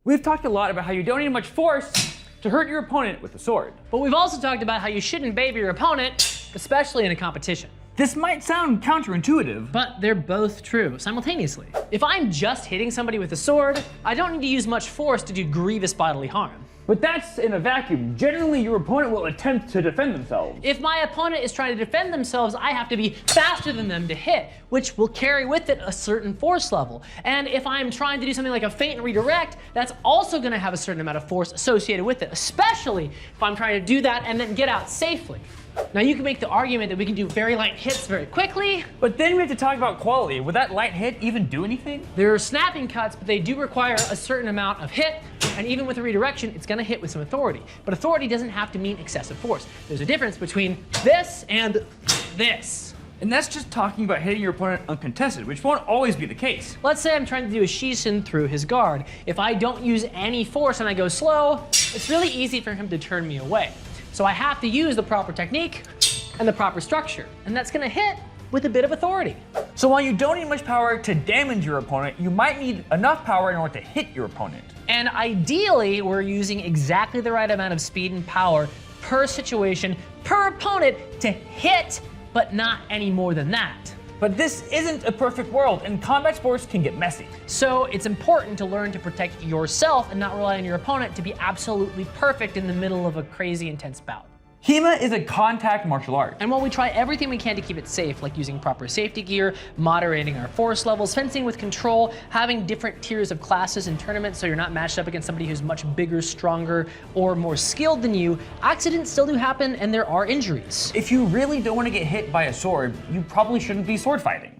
We've talked a lot about how you don't need much force to hurt your opponent with a sword. But we've also talked about how you shouldn't baby your opponent, especially in a competition. This might sound counterintuitive, but they're both true simultaneously. If I'm just hitting somebody with a sword, I don't need to use much force to do grievous bodily harm. But that's in a vacuum. Generally, your opponent will attempt to defend themselves. If my opponent is trying to defend themselves, I have to be faster than them to hit, which will carry with it a certain force level. And if I'm trying to do something like a feint and redirect, that's also going to have a certain amount of force associated with it, especially if I'm trying to do that and then get out safely. Now you can make the argument that we can do very light hits very quickly. But then we have to talk about quality. Would that light hit even do anything? There are snapping cuts, but they do require a certain amount of hit. And even with a redirection, it's going to hit with some authority. But authority doesn't have to mean excessive force. There's a difference between this and this. And that's just talking about hitting your opponent uncontested, which won't always be the case. Let's say I'm trying to do a Shisen through his guard. If I don't use any force and I go slow, it's really easy for him to turn me away. So I have to use the proper technique and the proper structure. And that's going to hit with a bit of authority. So while you don't need much power to damage your opponent, you might need enough power in order to hit your opponent. And ideally, we're using exactly the right amount of speed and power per situation, per opponent to hit, but not any more than that. But this isn't a perfect world, and combat sports can get messy. So it's important to learn to protect yourself and not rely on your opponent to be absolutely perfect in the middle of a crazy intense bout. HEMA is a contact martial art. And while we try everything we can to keep it safe, like using proper safety gear, moderating our force levels, fencing with control, having different tiers of classes in tournaments so you're not matched up against somebody who's much bigger, stronger, or more skilled than you, accidents still do happen and there are injuries. If you really don't want to get hit by a sword, you probably shouldn't be sword fighting.